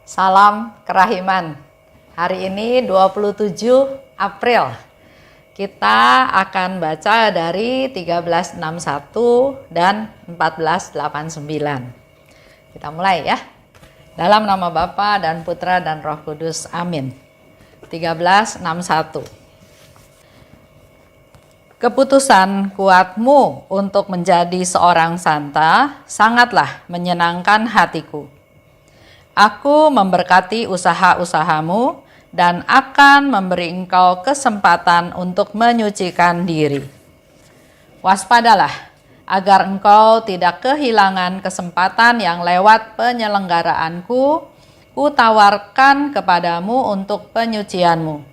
Salam kerahiman. Hari ini 27 April. Kita akan baca dari 1361 dan 1489. Kita mulai ya. Dalam nama Bapa dan Putra dan Roh Kudus. Amin. 1361. Keputusan kuatmu untuk menjadi seorang santa sangatlah menyenangkan hatiku. Aku memberkati usaha-usahamu dan akan memberi engkau kesempatan untuk menyucikan diri. Waspadalah agar engkau tidak kehilangan kesempatan yang lewat penyelenggaraanku kutawarkan kepadamu untuk penyucianmu.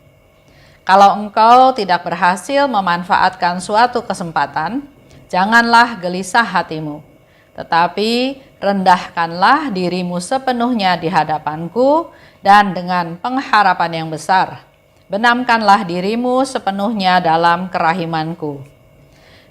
Kalau engkau tidak berhasil memanfaatkan suatu kesempatan, janganlah gelisah hatimu. Tetapi rendahkanlah dirimu sepenuhnya di hadapanku dan dengan pengharapan yang besar. Benamkanlah dirimu sepenuhnya dalam kerahimanku.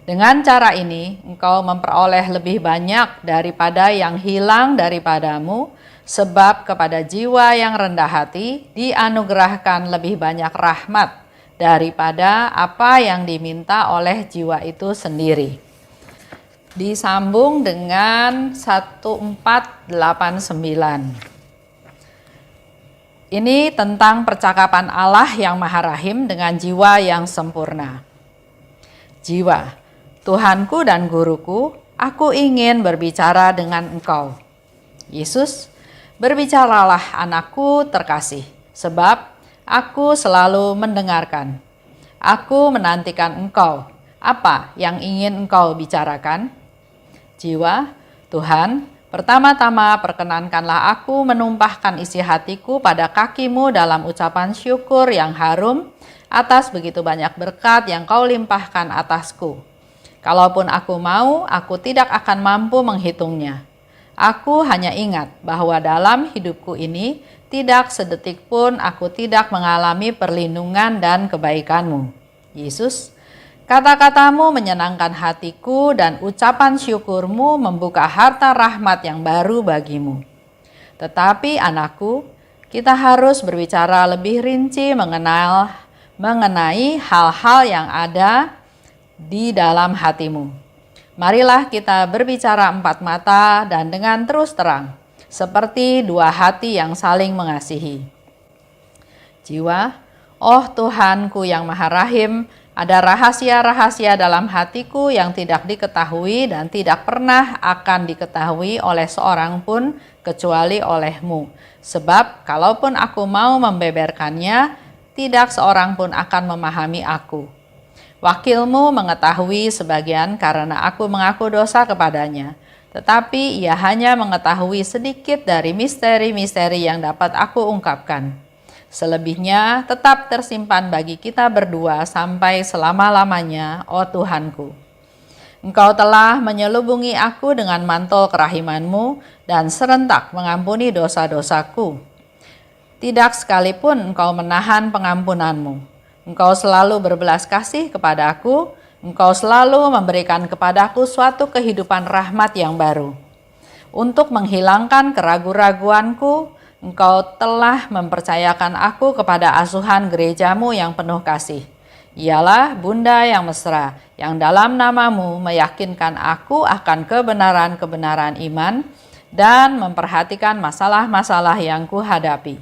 Dengan cara ini engkau memperoleh lebih banyak daripada yang hilang daripadamu, sebab kepada jiwa yang rendah hati dianugerahkan lebih banyak rahmat daripada apa yang diminta oleh jiwa itu sendiri. Disambung dengan 1489. Ini tentang percakapan Allah yang Maha Rahim dengan jiwa yang sempurna. Jiwa, Tuhanku dan Guruku, aku ingin berbicara dengan engkau. Yesus, berbicaralah anakku terkasih, sebab aku selalu mendengarkan. Aku menantikan engkau. Apa yang ingin engkau bicarakan? Jiwa, Tuhan, pertama-tama perkenankanlah aku menumpahkan isi hatiku pada kakimu dalam ucapan syukur yang harum atas begitu banyak berkat yang kau limpahkan atasku. Kalaupun aku mau, aku tidak akan mampu menghitungnya. Aku hanya ingat bahwa dalam hidupku ini tidak sedetik pun aku tidak mengalami perlindungan dan kebaikanmu. Yesus, kata-katamu menyenangkan hatiku dan ucapan syukurmu membuka harta rahmat yang baru bagimu. Tetapi anakku, kita harus berbicara lebih rinci mengenai hal-hal yang ada di dalam hatimu. Marilah kita berbicara empat mata dan dengan terus terang, seperti dua hati yang saling mengasihi. Jiwa, oh Tuhanku yang Maha Rahim, ada rahasia-rahasia dalam hatiku yang tidak diketahui dan tidak pernah akan diketahui oleh seorang pun kecuali olehmu. Sebab kalaupun aku mau membeberkannya, tidak seorang pun akan memahami aku. Wakilmu mengetahui sebagian karena aku mengaku dosa kepadanya. Tetapi ia hanya mengetahui sedikit dari misteri-misteri yang dapat aku ungkapkan. Selebihnya tetap tersimpan bagi kita berdua sampai selama-lamanya, oh Tuhanku. Engkau telah menyelubungi aku dengan mantel kerahimanmu dan serentak mengampuni dosa-dosaku. Tidak sekalipun engkau menahan pengampunanmu. Engkau selalu berbelas kasih kepadaku, engkau selalu memberikan kepadaku suatu kehidupan rahmat yang baru. Untuk menghilangkan keraguan-raguanku, engkau telah mempercayakan aku kepada asuhan gerejamu yang penuh kasih. Ialah Bunda yang mesra, yang dalam namamu meyakinkan aku akan kebenaran-kebenaran iman dan memperhatikan masalah-masalah yang kuhadapi.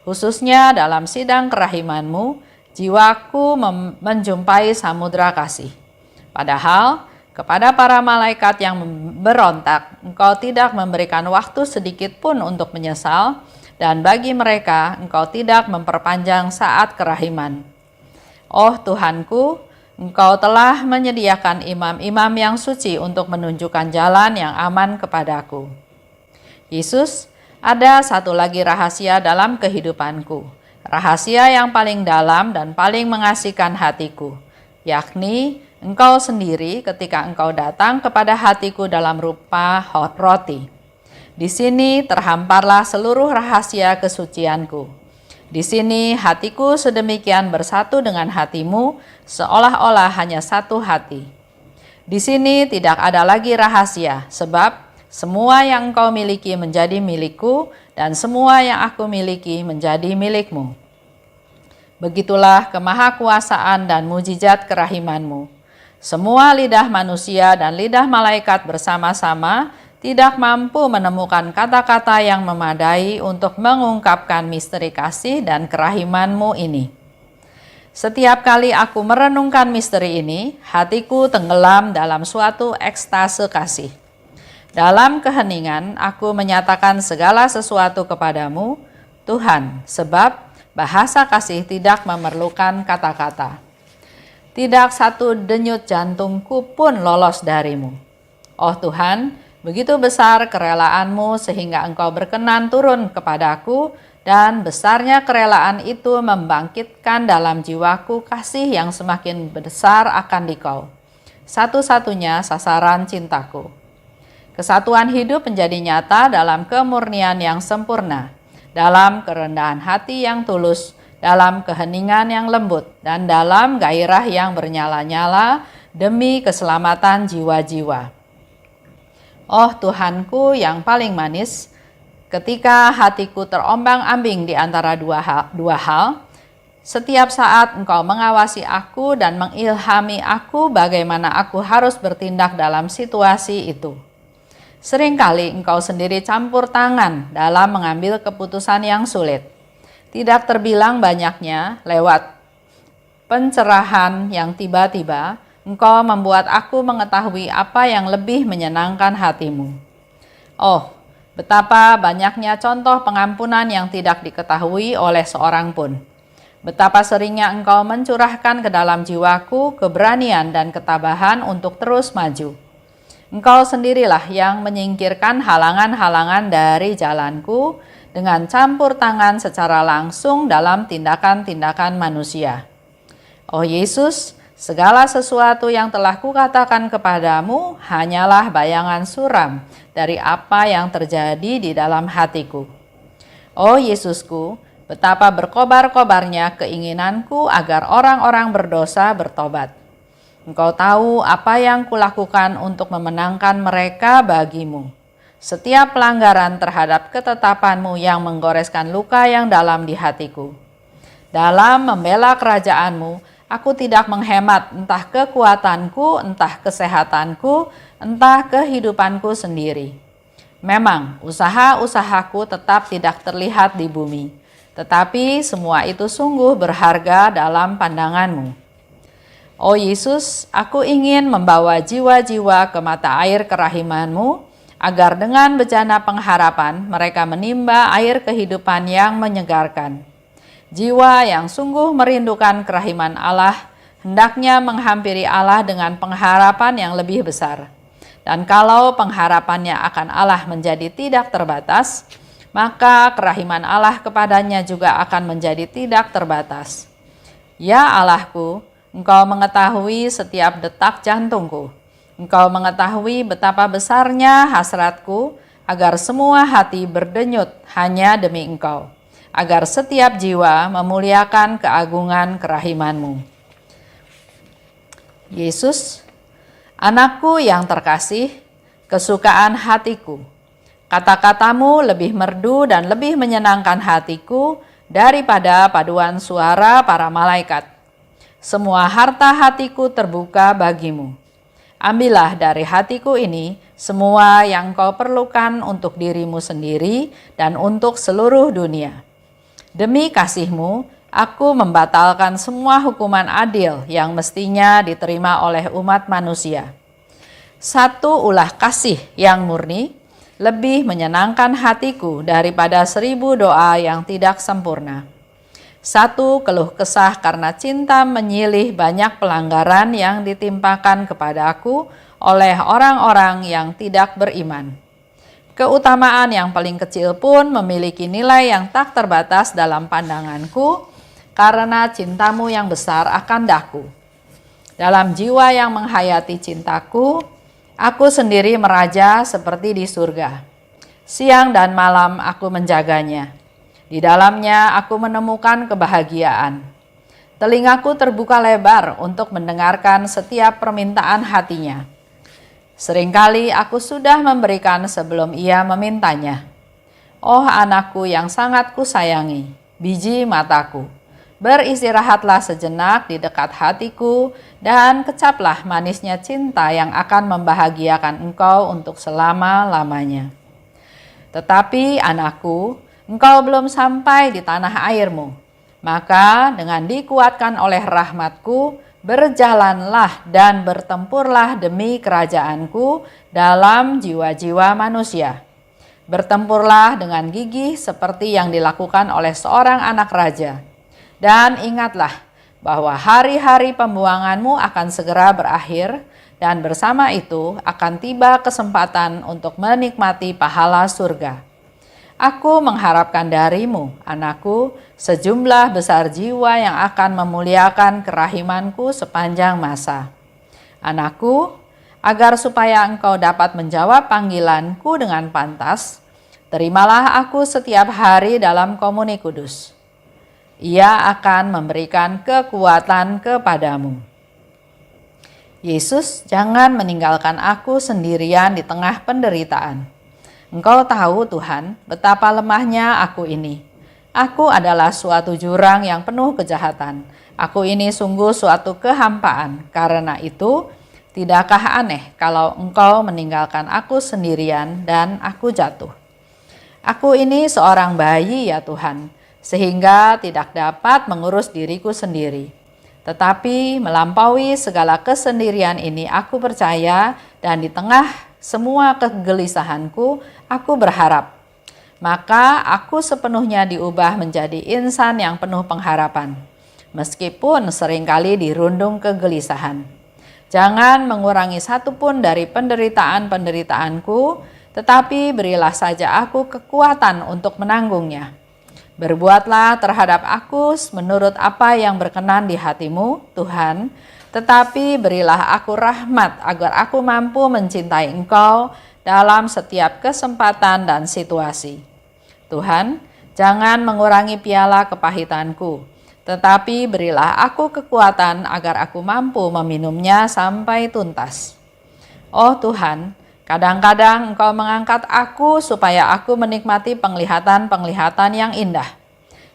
Khususnya dalam sidang kerahimanmu, jiwaku menjumpai samudra kasih. Padahal kepada para malaikat yang berontak, engkau tidak memberikan waktu sedikit pun untuk menyesal, dan bagi mereka engkau tidak memperpanjang saat kerahiman. Oh Tuhanku, engkau telah menyediakan imam-imam yang suci untuk menunjukkan jalan yang aman kepadaku. Yesus, ada satu lagi rahasia dalam kehidupanku, rahasia yang paling dalam dan paling mengasihkan hatiku, yakni engkau sendiri ketika engkau datang kepada hatiku dalam rupa roti. Di sini terhamparlah seluruh rahasia kesucianku. Di sini hatiku sedemikian bersatu dengan hatimu, seolah-olah hanya satu hati. Di sini tidak ada lagi rahasia, sebab semua yang engkau miliki menjadi milikku, dan semua yang aku miliki menjadi milik-Mu. Begitulah kemahakuasaan dan mujizat kerahiman-Mu. Semua lidah manusia dan lidah malaikat bersama-sama tidak mampu menemukan kata-kata yang memadai untuk mengungkapkan misteri kasih dan kerahiman-Mu ini. Setiap kali aku merenungkan misteri ini, hatiku tenggelam dalam suatu ekstase kasih. Dalam keheningan, aku menyatakan segala sesuatu kepadamu, Tuhan, sebab bahasa kasih tidak memerlukan kata-kata. Tidak satu denyut jantungku pun lolos darimu. Oh Tuhan, begitu besar kerelaanmu sehingga Engkau berkenan turun kepadaku, dan besarnya kerelaan itu membangkitkan dalam jiwaku kasih yang semakin besar akan Dikau, satu-satunya sasaran cintaku. Kesatuan hidup menjadi nyata dalam kemurnian yang sempurna, dalam kerendahan hati yang tulus, dalam keheningan yang lembut, dan dalam gairah yang bernyala-nyala demi keselamatan jiwa-jiwa. Oh Tuhanku yang paling manis, ketika hatiku terombang-ambing di antara dua hal, setiap saat Engkau mengawasi aku dan mengilhami aku bagaimana aku harus bertindak dalam situasi itu. Seringkali Engkau sendiri campur tangan dalam mengambil keputusan yang sulit. Tidak terbilang banyaknya lewat pencerahan yang tiba-tiba, Engkau membuat aku mengetahui apa yang lebih menyenangkan hatimu. Oh, betapa banyaknya contoh pengampunan yang tidak diketahui oleh seorang pun. Betapa seringnya Engkau mencurahkan ke dalam jiwaku keberanian dan ketabahan untuk terus maju. Engkau sendirilah yang menyingkirkan halangan-halangan dari jalanku dengan campur tangan secara langsung dalam tindakan-tindakan manusia. Oh Yesus, segala sesuatu yang telah kukatakan kepadamu hanyalah bayangan suram dari apa yang terjadi di dalam hatiku. Oh Yesusku, betapa berkobar-kobarnya keinginanku agar orang-orang berdosa bertobat. Engkau tahu apa yang kulakukan untuk memenangkan mereka bagimu. Setiap pelanggaran terhadap ketetapan-Mu yang menggoreskan luka yang dalam di hatiku. Dalam membela kerajaan-Mu, aku tidak menghemat entah kekuatanku, entah kesehatanku, entah kehidupanku sendiri. Memang usaha-usahaku tetap tidak terlihat di bumi, tetapi semua itu sungguh berharga dalam pandangan-Mu. Oh Yesus, aku ingin membawa jiwa-jiwa ke mata air kerahiman-Mu, agar dengan bejana pengharapan mereka menimba air kehidupan yang menyegarkan. Jiwa yang sungguh merindukan kerahiman Allah, hendaknya menghampiri Allah dengan pengharapan yang lebih besar. Dan kalau pengharapannya akan Allah menjadi tidak terbatas, maka kerahiman Allah kepadanya juga akan menjadi tidak terbatas. Ya Allahku, Engkau mengetahui setiap detak jantungku. Engkau mengetahui betapa besarnya hasratku agar semua hati berdenyut hanya demi Engkau, agar setiap jiwa memuliakan keagungan kerahiman-Mu. Yesus, anakku yang terkasih, kesukaan hatiku, kata-katamu lebih merdu dan lebih menyenangkan hatiku daripada paduan suara para malaikat. Semua harta hatiku terbuka bagimu. Ambillah dari hatiku ini semua yang kau perlukan untuk dirimu sendiri dan untuk seluruh dunia. Demi kasih-Mu, aku membatalkan semua hukuman adil yang mestinya diterima oleh umat manusia. Satu ulah kasih yang murni lebih menyenangkan hatiku daripada 1000 doa yang tidak sempurna. Satu keluh kesah karena cinta menyilih banyak pelanggaran yang ditimpakan kepadaku oleh orang-orang yang tidak beriman. Keutamaan yang paling kecil pun memiliki nilai yang tak terbatas dalam pandanganku karena cintamu yang besar akan daku. Dalam jiwa yang menghayati cintaku, aku sendiri meraja seperti di surga. Siang dan malam aku menjaganya. Di dalamnya aku menemukan kebahagiaan. Telingaku terbuka lebar untuk mendengarkan setiap permintaan hatinya. Seringkali aku sudah memberikan sebelum ia memintanya. Oh anakku yang sangat kusayangi, biji mataku, beristirahatlah sejenak di dekat hatiku dan kecaplah manisnya cinta yang akan membahagiakan engkau untuk selama-lamanya. Tetapi anakku, engkau belum sampai di tanah airmu, maka dengan dikuatkan oleh rahmatku, berjalanlah dan bertempurlah demi kerajaanku dalam jiwa-jiwa manusia. Bertempurlah dengan gigih seperti yang dilakukan oleh seorang anak raja. Dan ingatlah bahwa hari-hari pembuanganmu akan segera berakhir dan bersama itu akan tiba kesempatan untuk menikmati pahala surga. Aku mengharapkan darimu, anakku, sejumlah besar jiwa yang akan memuliakan kerahimanku sepanjang masa. Anakku, agar supaya engkau dapat menjawab panggilanku dengan pantas, terimalah aku setiap hari dalam komuni kudus. Ia akan memberikan kekuatan kepadamu. Yesus, jangan meninggalkan aku sendirian di tengah penderitaan. Engkau tahu Tuhan, betapa lemahnya aku ini. Aku adalah suatu jurang yang penuh kejahatan. Aku ini sungguh suatu kehampaan. Karena itu, tidakkah aneh kalau engkau meninggalkan aku sendirian dan aku jatuh? Aku ini seorang bayi ya Tuhan, sehingga tidak dapat mengurus diriku sendiri. Tetapi melampaui segala kesendirian ini aku percaya, dan di tengah semua kegelisahanku aku berharap. Maka aku sepenuhnya diubah menjadi insan yang penuh pengharapan, meskipun seringkali dirundung kegelisahan. Jangan mengurangi satupun dari penderitaan-penderitaanku, tetapi berilah saja aku kekuatan untuk menanggungnya. Berbuatlah terhadap aku menurut apa yang berkenan di hatimu, Tuhan, tetapi berilah aku rahmat agar aku mampu mencintai Engkau dalam setiap kesempatan dan situasi. Tuhan, jangan mengurangi piala kepahitanku, tetapi berilah aku kekuatan agar aku mampu meminumnya sampai tuntas. Oh Tuhan, kadang-kadang Engkau mengangkat aku supaya aku menikmati penglihatan-penglihatan yang indah.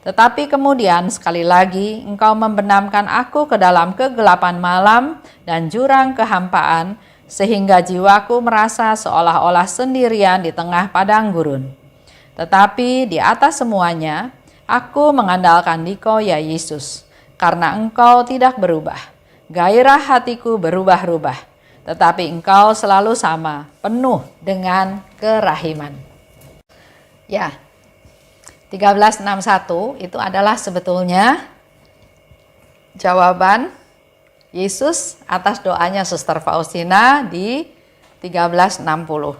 Tetapi kemudian sekali lagi Engkau membenamkan aku ke dalam kegelapan malam dan jurang kehampaan, sehingga jiwaku merasa seolah-olah sendirian di tengah padang gurun. Tetapi di atas semuanya, aku mengandalkan Dikau ya Yesus, karena Engkau tidak berubah. Gairah hatiku berubah-ubah, tetapi Engkau selalu sama, penuh dengan kerahiman. Ya, 1361 itu adalah sebetulnya jawaban Yesus atas doanya Suster Faustina di 1360.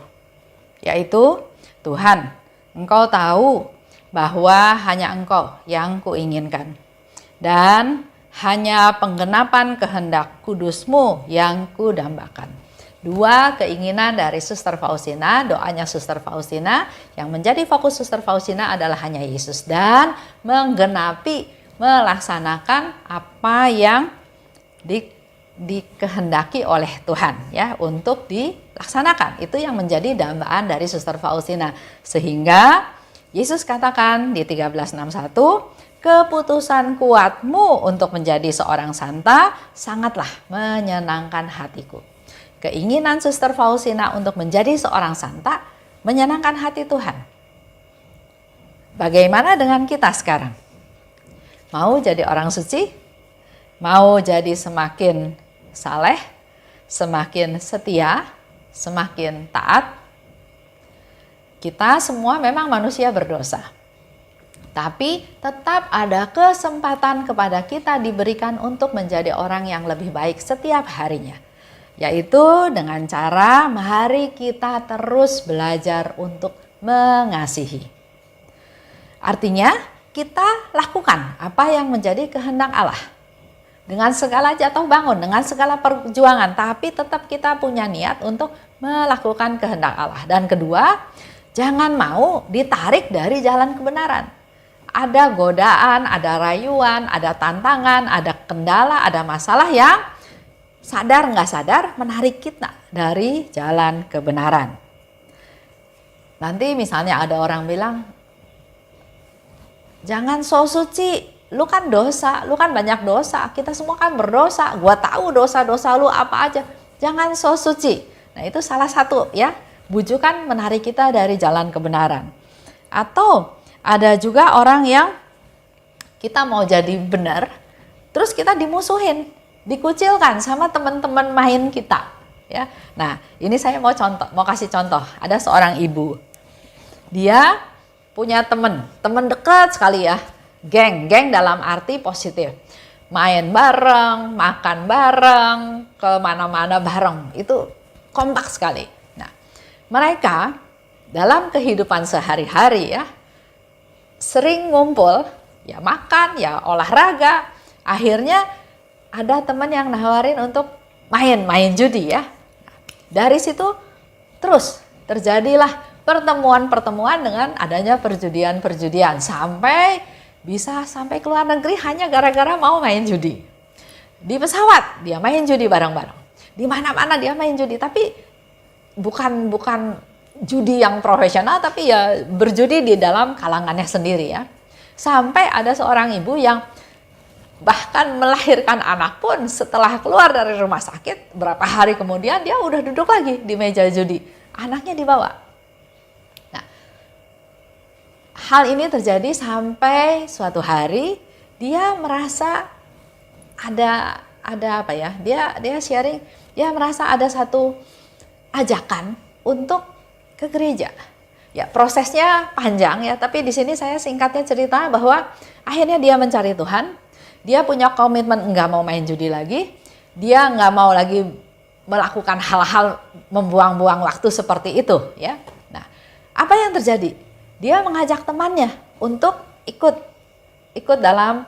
Yaitu, Tuhan, Engkau tahu bahwa hanya Engkau yang kuinginkan, dan hanya penggenapan kehendak kudus-Mu yang kudambakan. Dua keinginan dari Suster Faustina, doanya Suster Faustina, yang menjadi fokus Suster Faustina adalah hanya Yesus dan menggenapi, melaksanakan apa yang dikehendaki oleh Tuhan ya untuk dilaksanakan. Itu yang menjadi dambaan dari Suster Faustina, sehingga Yesus katakan di 1361, keputusan kuatmu untuk menjadi seorang santa sangatlah menyenangkan hatiku. Keinginan Suster Faustina untuk menjadi seorang santa menyenangkan hati Tuhan. Bagaimana dengan kita sekarang? Mau jadi orang suci? Mau jadi semakin saleh, semakin setia, semakin taat? Kita semua memang manusia berdosa. Tapi tetap ada kesempatan kepada kita diberikan untuk menjadi orang yang lebih baik setiap harinya. Yaitu dengan cara mari kita terus belajar untuk mengasihi. Artinya kita lakukan apa yang menjadi kehendak Allah. Dengan segala jatuh bangun, dengan segala perjuangan, tapi tetap kita punya niat untuk melakukan kehendak Allah. Dan kedua, jangan mau ditarik dari jalan kebenaran. Ada godaan, ada rayuan, ada tantangan, ada kendala, ada masalah yang sadar nggak sadar menarik kita dari jalan kebenaran. Nanti misalnya ada orang bilang, jangan so suci, lu kan dosa, lu kan banyak dosa, kita semua kan berdosa, gua tahu dosa-dosa lu apa aja, jangan so suci. Nah itu salah satu ya, bujukan menarik kita dari jalan kebenaran. Atau ada juga orang yang kita mau jadi benar, terus kita dimusuhin, dikucilkan sama teman-teman main kita. Ya, nah ini saya mau kasih contoh. Ada seorang ibu, dia punya teman dekat sekali ya, geng dalam arti positif, main bareng, makan bareng, kemana-mana bareng, itu kompak sekali. Nah, mereka dalam kehidupan sehari-hari ya, sering ngumpul, ya makan, ya olahraga, akhirnya ada teman yang nawarin untuk main judi ya. Dari situ terus terjadilah pertemuan-pertemuan dengan adanya perjudian sampai bisa sampai ke luar negeri hanya gara-gara mau main judi. Di pesawat dia main judi bareng-bareng. Di mana-mana dia main judi, tapi bukan judi yang profesional, tapi ya berjudi di dalam kalangannya sendiri ya. Sampai ada seorang ibu yang bahkan melahirkan anak pun setelah keluar dari rumah sakit, berapa hari kemudian dia udah duduk lagi di meja judi. Anaknya dibawa. Nah, hal ini terjadi sampai suatu hari dia merasa ada apa ya? Dia sharing, dia merasa ada satu ajakan untuk ke gereja. Ya, prosesnya panjang ya, tapi di sini saya singkatnya cerita bahwa akhirnya dia mencari Tuhan. Dia punya komitmen enggak mau main judi lagi, dia enggak mau lagi melakukan hal-hal membuang-buang waktu seperti itu ya. Nah, apa yang terjadi? Dia mengajak temannya untuk ikut dalam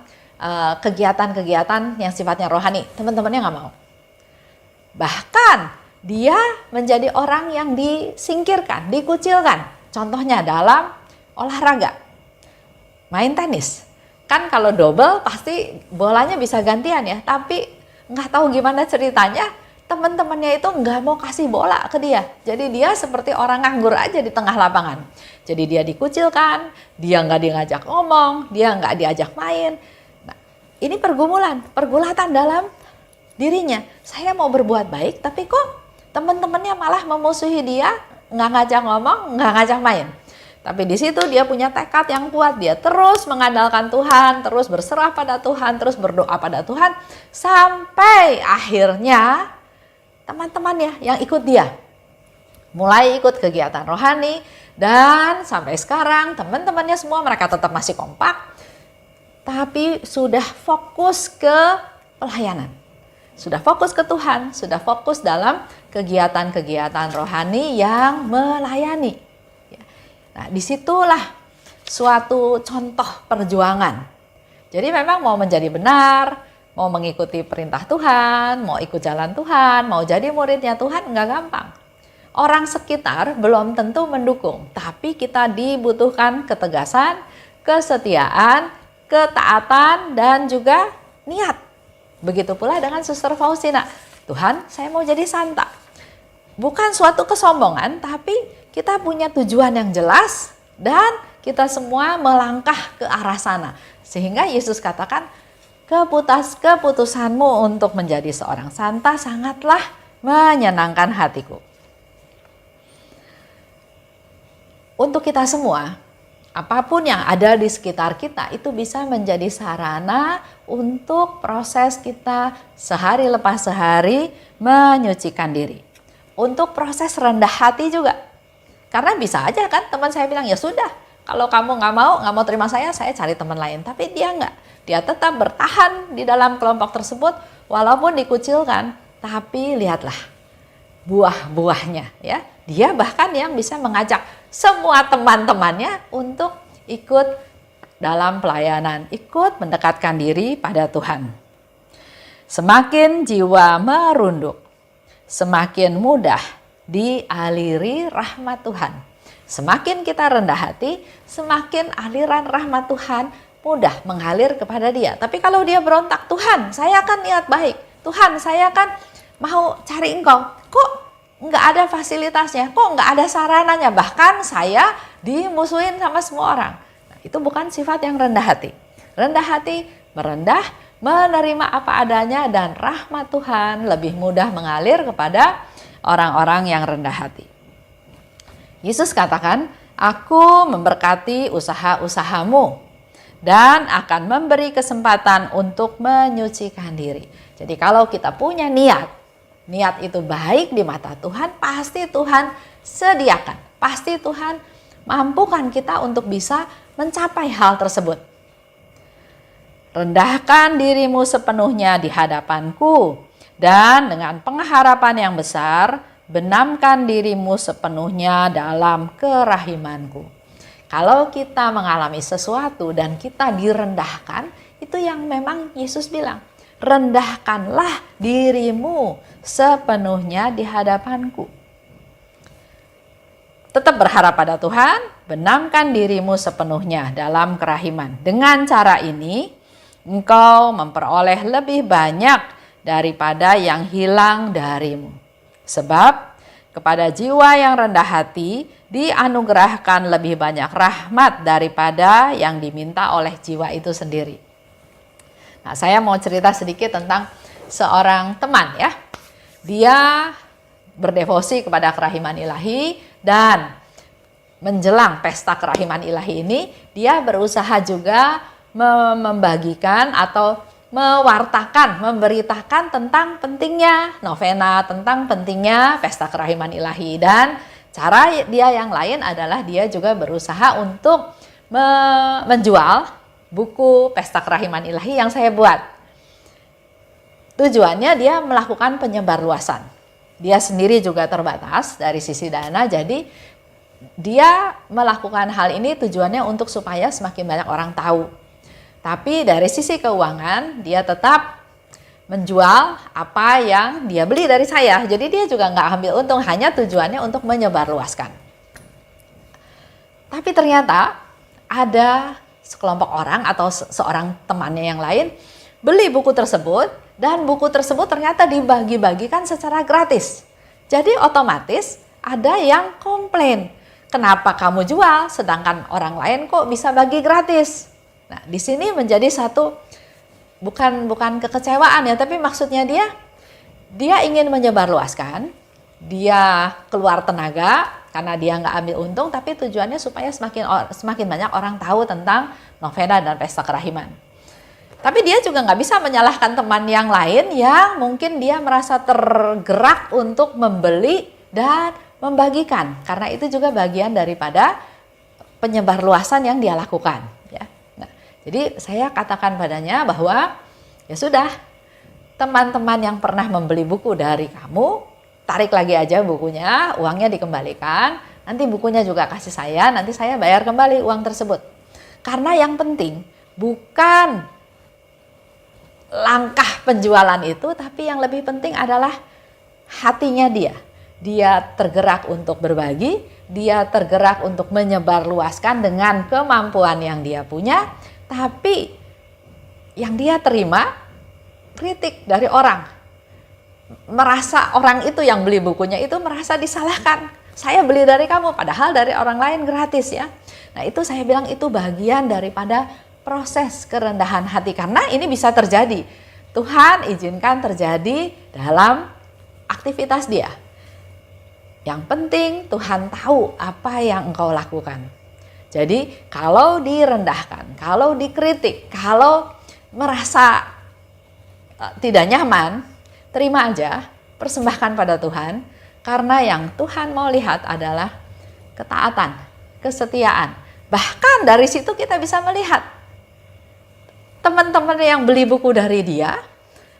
kegiatan-kegiatan yang sifatnya rohani. Teman-temannya enggak mau. Bahkan dia menjadi orang yang disingkirkan, dikucilkan. Contohnya dalam olahraga, main tenis. Kan kalau double pasti bolanya bisa gantian ya, tapi nggak tahu gimana ceritanya, teman-temannya itu nggak mau kasih bola ke dia. Jadi dia seperti orang nganggur aja di tengah lapangan. Jadi dia dikucilkan, dia nggak diajak ngomong, dia nggak diajak main. Nah, ini pergulatan dalam dirinya. Saya mau berbuat baik, tapi kok teman-temannya malah memusuhi dia, nggak ngajak ngomong, nggak ngajak main. Tapi di situ dia punya tekad yang kuat, dia terus mengandalkan Tuhan, terus berserah pada Tuhan, terus berdoa pada Tuhan, sampai akhirnya teman-temannya yang ikut dia mulai ikut kegiatan rohani, dan sampai sekarang teman-temannya semua mereka tetap masih kompak, tapi sudah fokus ke pelayanan, sudah fokus ke Tuhan, sudah fokus dalam kegiatan-kegiatan rohani yang melayani. Nah, disitulah suatu contoh perjuangan. Jadi memang mau menjadi benar, mau mengikuti perintah Tuhan, mau ikut jalan Tuhan, mau jadi muridnya Tuhan, enggak gampang. Orang sekitar belum tentu mendukung, tapi kita dibutuhkan ketegasan, kesetiaan, ketaatan, dan juga niat. Begitu pula dengan Suster Faustina. Tuhan, saya mau jadi santa. Bukan suatu kesombongan, tapi kita punya tujuan yang jelas dan kita semua melangkah ke arah sana. Sehingga Yesus katakan, keputusanmu untuk menjadi seorang santa sangatlah menyenangkan hatiku. Untuk kita semua, apapun yang ada di sekitar kita itu bisa menjadi sarana untuk proses kita sehari lepas sehari menyucikan diri. Untuk proses rendah hati juga. Karena bisa aja kan teman saya bilang, ya sudah, kalau kamu nggak mau terima saya cari teman lain. Tapi dia nggak, dia tetap bertahan di dalam kelompok tersebut walaupun dikucilkan. Tapi lihatlah buah-buahnya ya. Dia bahkan yang bisa mengajak semua teman-temannya untuk ikut dalam pelayanan, ikut mendekatkan diri pada Tuhan. Semakin jiwa merunduk, semakin mudah dialiri rahmat Tuhan. Semakin kita rendah hati, semakin aliran rahmat Tuhan mudah mengalir kepada dia. Tapi kalau dia berontak, Tuhan saya akan niat baik, Tuhan saya akan mau cari engkau, kok nggak ada fasilitasnya, kok nggak ada sarananya, bahkan saya dimusuhin sama semua orang. Nah, itu bukan sifat yang rendah hati. Rendah hati merendah, menerima apa adanya, dan rahmat Tuhan lebih mudah mengalir kepada orang-orang yang rendah hati. Yesus katakan, aku memberkati usaha-usahamu dan akan memberi kesempatan untuk menyucikan diri. Jadi kalau kita punya niat itu baik di mata Tuhan, pasti Tuhan sediakan, pasti Tuhan mampukan kita untuk bisa mencapai hal tersebut. Rendahkan dirimu sepenuhnya di hadapanku, dan dengan pengharapan yang besar, benamkan dirimu sepenuhnya dalam kerahimanku. Kalau kita mengalami sesuatu dan kita direndahkan, itu yang memang Yesus bilang, rendahkanlah dirimu sepenuhnya di hadapanku. Tetap berharap pada Tuhan, benamkan dirimu sepenuhnya dalam kerahiman. Dengan cara ini, engkau memperoleh lebih banyak daripada yang hilang darimu. Sebab kepada jiwa yang rendah hati dianugerahkan lebih banyak rahmat daripada yang diminta oleh jiwa itu sendiri. Nah, saya mau cerita sedikit tentang seorang teman ya. Dia berdevosi kepada kerahiman ilahi, dan menjelang pesta kerahiman ilahi ini dia berusaha juga membagikan atau mewartakan, memberitakan tentang pentingnya novena, tentang pentingnya pesta kerahiman ilahi. Dan cara dia yang lain adalah dia juga berusaha untuk menjual buku pesta kerahiman ilahi yang saya buat. Tujuannya dia melakukan penyebarluasan. Dia sendiri juga terbatas dari sisi dana, jadi dia melakukan hal ini tujuannya untuk supaya semakin banyak orang tahu. Tapi dari sisi keuangan dia tetap menjual apa yang dia beli dari saya. Jadi dia juga nggak ambil untung, hanya tujuannya untuk menyebarluaskan. Tapi ternyata ada sekelompok orang atau seorang temannya yang lain beli buku tersebut, dan buku tersebut ternyata dibagi-bagikan secara gratis. Jadi otomatis ada yang komplain, kenapa kamu jual sedangkan orang lain kok bisa bagi gratis? Nah, di sini menjadi satu bukan kekecewaan ya, tapi maksudnya dia ingin menyebarluaskan, dia keluar tenaga karena dia nggak ambil untung, tapi tujuannya supaya semakin banyak orang tahu tentang novena dan pesta kerahiman. Tapi dia juga nggak bisa menyalahkan teman yang lain yang mungkin dia merasa tergerak untuk membeli dan membagikan, karena itu juga bagian daripada penyebarluasan yang dia lakukan. Jadi saya katakan padanya bahwa ya sudah, teman-teman yang pernah membeli buku dari kamu, tarik lagi aja bukunya, uangnya dikembalikan, nanti bukunya juga kasih saya, nanti saya bayar kembali uang tersebut. Karena yang penting bukan langkah penjualan itu, tapi yang lebih penting adalah hatinya dia. Dia tergerak untuk berbagi, dia tergerak untuk menyebarluaskan dengan kemampuan yang dia punya. Tapi yang dia terima kritik dari orang, merasa orang itu yang beli bukunya itu merasa disalahkan. Saya beli dari kamu padahal dari orang lain gratis ya. Nah, itu saya bilang itu bagian daripada proses kerendahan hati, karena ini bisa terjadi. Tuhan izinkan terjadi dalam aktivitas dia. Yang penting Tuhan tahu apa yang engkau lakukan. Jadi kalau direndahkan, kalau dikritik, kalau merasa tidak nyaman, terima aja, persembahkan pada Tuhan. Karena yang Tuhan mau lihat adalah ketaatan, kesetiaan. Bahkan dari situ kita bisa melihat teman-teman yang beli buku dari dia,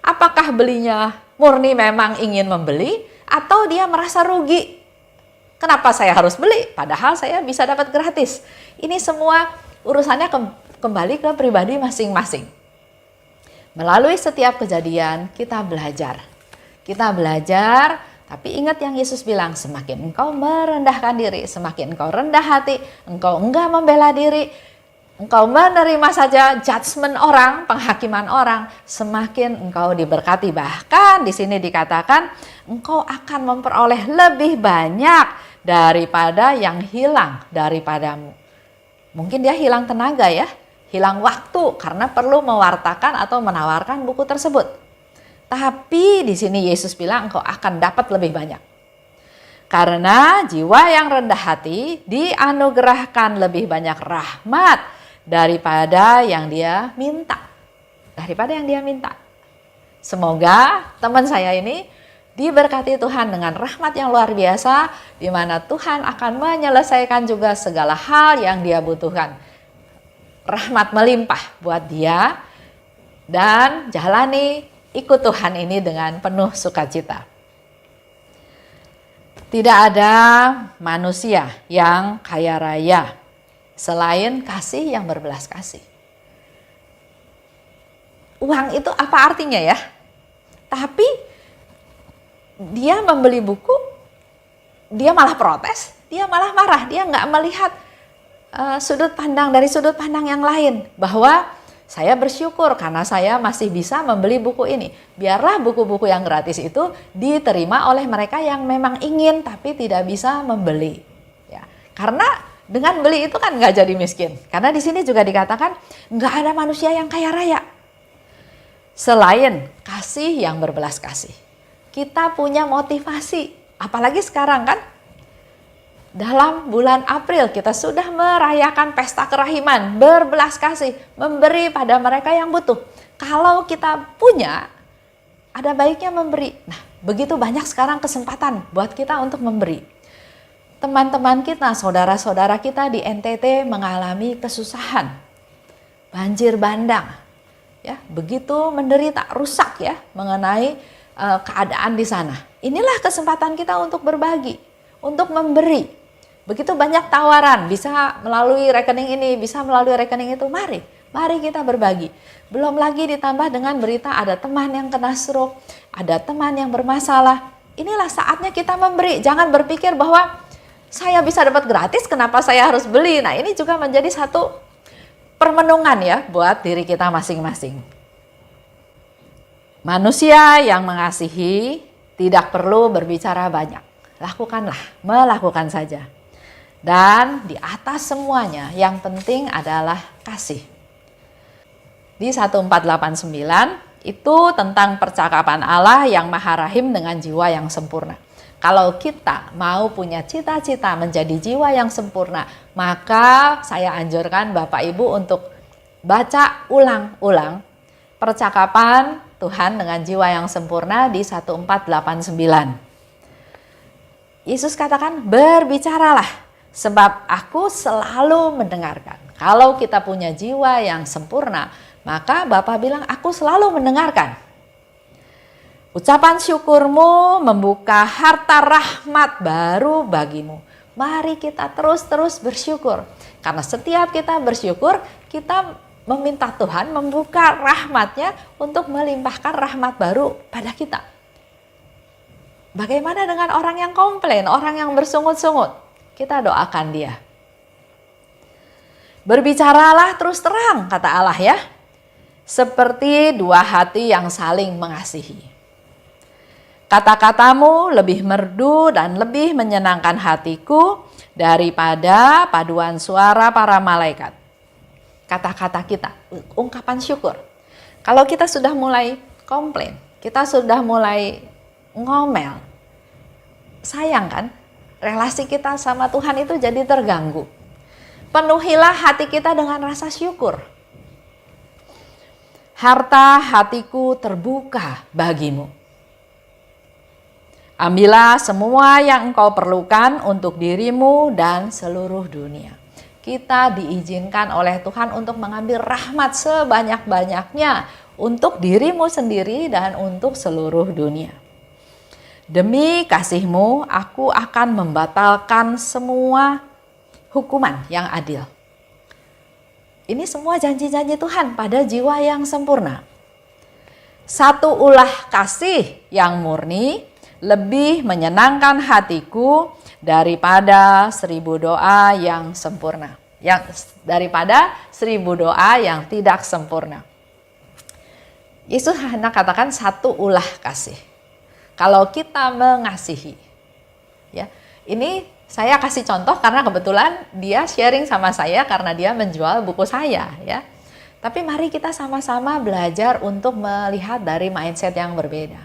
apakah belinya murni memang ingin membeli atau dia merasa rugi. Kenapa saya harus beli? Padahal saya bisa dapat gratis. Ini semua urusannya kembali ke pribadi masing-masing. Melalui setiap kejadian kita belajar. Kita belajar, tapi ingat yang Yesus bilang, semakin engkau merendahkan diri, semakin engkau rendah hati, engkau enggak membela diri, engkau menerima saja judgment orang, penghakiman orang, semakin engkau diberkati. Bahkan di sini dikatakan engkau akan memperoleh lebih banyak daripada yang hilang daripadamu. Mungkin dia hilang tenaga ya, hilang waktu karena perlu mewartakan atau menawarkan buku tersebut. Tapi di sini Yesus bilang engkau akan dapat lebih banyak. Karena jiwa yang rendah hati dianugerahkan lebih banyak rahmat daripada yang dia minta. Semoga teman saya ini diberkati Tuhan dengan rahmat yang luar biasa, di mana Tuhan akan menyelesaikan juga segala hal yang dia butuhkan. Rahmat melimpah buat dia, dan jalani ikut Tuhan ini dengan penuh sukacita. Tidak ada manusia yang kaya raya selain kasih yang berbelas kasih. Uang itu apa artinya ya? Tapi dia membeli buku, dia malah protes, dia malah marah, dia nggak melihat sudut pandang yang lain, bahwa saya bersyukur karena saya masih bisa membeli buku ini. Biarlah buku-buku yang gratis itu diterima oleh mereka yang memang ingin tapi tidak bisa membeli. Ya, karena dengan beli itu kan nggak jadi miskin. Karena di sini juga dikatakan nggak ada manusia yang kaya raya selain kasih yang berbelas kasih. Kita punya motivasi, apalagi sekarang kan. Dalam bulan April kita sudah merayakan pesta kerahiman, berbelas kasih, memberi pada mereka yang butuh. Kalau kita punya, ada baiknya memberi. Nah, begitu banyak sekarang kesempatan buat kita untuk memberi. Teman-teman kita, saudara-saudara kita di NTT mengalami kesusahan, banjir bandang, ya, begitu menderita, rusak ya, mengenai keadaan di sana. Inilah kesempatan kita untuk berbagi, untuk memberi. Begitu banyak tawaran, bisa melalui rekening ini, bisa melalui rekening itu. Mari kita berbagi. Belum lagi ditambah dengan berita ada teman yang kena stroke, ada teman yang bermasalah. Inilah saatnya kita memberi. Jangan berpikir bahwa saya bisa dapat gratis, kenapa saya harus beli. Nah, ini juga menjadi satu permenungan ya buat diri kita masing-masing. Manusia yang mengasihi tidak perlu berbicara banyak. Melakukan saja. Dan di atas semuanya yang penting adalah kasih. Di 1489 itu tentang percakapan Allah yang Maha Rahim dengan jiwa yang sempurna. Kalau kita mau punya cita-cita menjadi jiwa yang sempurna, maka saya anjurkan Bapak Ibu untuk baca ulang-ulang percakapan Tuhan dengan jiwa yang sempurna di 1489. Yesus katakan, berbicaralah, sebab aku selalu mendengarkan. Kalau kita punya jiwa yang sempurna, maka Bapa bilang, aku selalu mendengarkan. Ucapan syukurmu membuka harta rahmat baru bagimu. Mari kita terus bersyukur. Karena setiap kita bersyukur, kita meminta Tuhan membuka rahmatnya untuk melimpahkan rahmat baru pada kita. Bagaimana dengan orang yang komplain, orang yang bersungut-sungut? Kita doakan dia. Berbicaralah terus terang, kata Allah ya. Seperti dua hati yang saling mengasihi. Kata-katamu lebih merdu dan lebih menyenangkan hatiku daripada paduan suara para malaikat. Kata-kata kita, ungkapan syukur. Kalau kita sudah mulai komplain, kita sudah mulai ngomel, sayang kan? Relasi kita sama Tuhan itu jadi terganggu. Penuhilah hati kita dengan rasa syukur. Harta hatiku terbuka bagimu. Ambillah semua yang engkau perlukan untuk dirimu dan seluruh dunia. Kita diizinkan oleh Tuhan untuk mengambil rahmat sebanyak-banyaknya untuk dirimu sendiri dan untuk seluruh dunia. Demi kasihmu, aku akan membatalkan semua hukuman yang adil. Ini semua janji-janji Tuhan pada jiwa yang sempurna. Satu ulah kasih yang murni lebih menyenangkan hatiku daripada 1000 doa yang sempurna. daripada 1000 doa yang tidak sempurna. Yesus hanya katakan satu ulah kasih. Kalau kita mengasihi, ya, ini saya kasih contoh karena kebetulan dia sharing sama saya karena dia menjual buku saya, ya. Tapi mari kita sama-sama belajar untuk melihat dari mindset yang berbeda.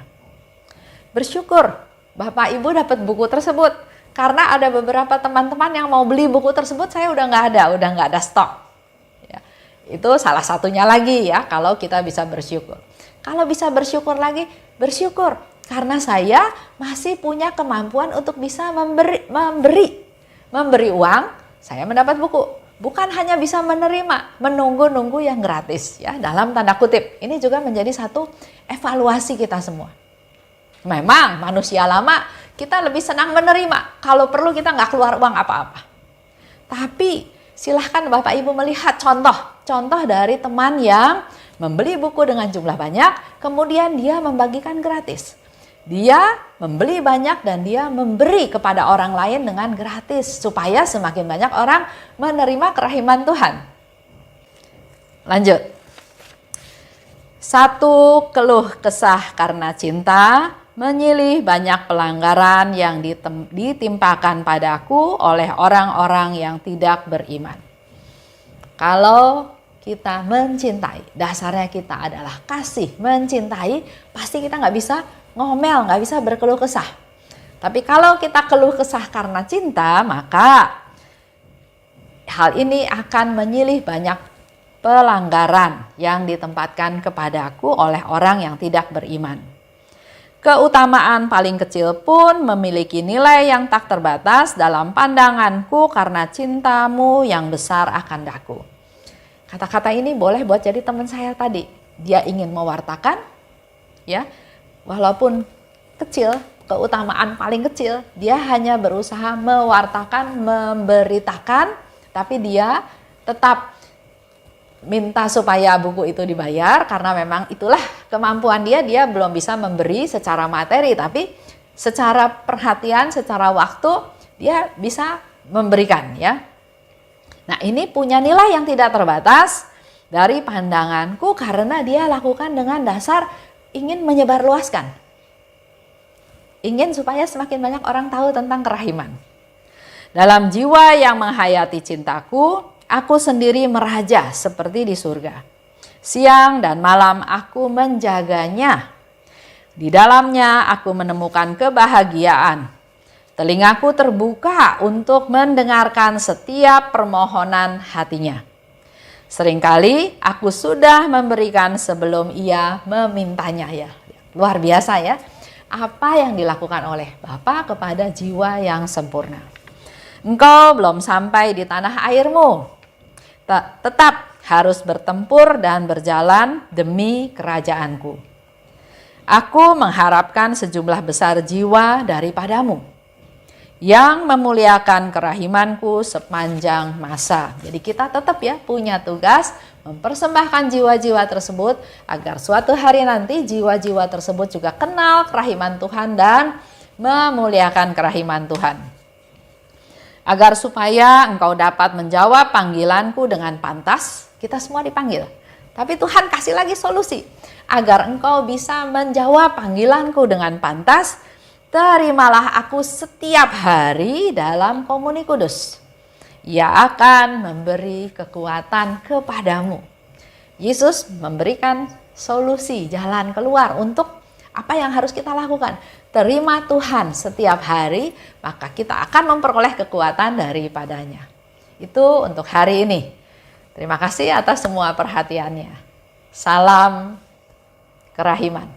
Bersyukur Bapak Ibu dapat buku tersebut, karena ada beberapa teman-teman yang mau beli buku tersebut, saya udah nggak ada stok. Ya, itu salah satunya lagi ya, kalau kita bisa bersyukur. Kalau bisa bersyukur lagi, bersyukur karena saya masih punya kemampuan untuk bisa memberi uang, saya mendapat buku. Bukan hanya bisa menerima, menunggu-nunggu yang gratis ya, dalam tanda kutip. Ini juga menjadi satu evaluasi kita semua. Memang manusia lama kita lebih senang menerima, kalau perlu kita nggak keluar uang apa-apa. Tapi silahkan Bapak Ibu melihat contoh dari teman yang membeli buku dengan jumlah banyak, kemudian dia membagikan gratis. Dia membeli banyak dan dia memberi kepada orang lain dengan gratis, supaya semakin banyak orang menerima kerahiman Tuhan. Lanjut. 1 keluh kesah karena cinta, menyilih banyak pelanggaran yang ditimpakan padaku oleh orang-orang yang tidak beriman. Kalau kita mencintai, dasarnya kita adalah kasih, mencintai, pasti kita nggak bisa ngomel, nggak bisa berkeluh kesah. Tapi kalau kita keluh kesah karena cinta, maka hal ini akan menyilih banyak pelanggaran yang ditempatkan kepadaku oleh orang yang tidak beriman. Keutamaan paling kecil pun memiliki nilai yang tak terbatas dalam pandanganku karena cintamu yang besar akan daku. Kata-kata ini boleh buat jadi teman saya tadi. Dia ingin mewartakan, ya, walaupun kecil, keutamaan paling kecil, dia hanya berusaha mewartakan, memberitakan, tapi dia tetap minta supaya buku itu dibayar karena memang itulah kemampuan dia belum bisa memberi secara materi, tapi secara perhatian, secara waktu dia bisa memberikan, ya. Nah, ini punya nilai yang tidak terbatas dari pandanganku karena dia lakukan dengan dasar ingin menyebarluaskan. Ingin supaya semakin banyak orang tahu tentang kerahiman. Dalam jiwa yang menghayati cintaku, aku sendiri meraja seperti di surga. Siang dan malam aku menjaganya. Di dalamnya aku menemukan kebahagiaan. Telingaku terbuka untuk mendengarkan setiap permohonan hatinya. Seringkali aku sudah memberikan sebelum ia memintanya, ya. Luar biasa ya. Apa yang dilakukan oleh Bapa kepada jiwa yang sempurna. Engkau belum sampai di tanah airmu. Tetap harus bertempur dan berjalan demi kerajaanku. Aku mengharapkan sejumlah besar jiwa daripadamu yang memuliakan kerahimanku sepanjang masa. Jadi kita tetap ya punya tugas mempersembahkan jiwa-jiwa tersebut agar suatu hari nanti jiwa-jiwa tersebut juga kenal kerahiman Tuhan dan memuliakan kerahiman Tuhan. Agar supaya engkau dapat menjawab panggilanku dengan pantas, kita semua dipanggil. Tapi Tuhan kasih lagi solusi. Agar engkau bisa menjawab panggilanku dengan pantas, terimalah aku setiap hari dalam komuni kudus. Ia akan memberi kekuatan kepadamu. Yesus memberikan solusi, jalan keluar untuk apa yang harus kita lakukan. Terima Tuhan setiap hari, maka kita akan memperoleh kekuatan daripadanya. Itu untuk hari ini. Terima kasih atas semua perhatiannya. Salam kerahiman.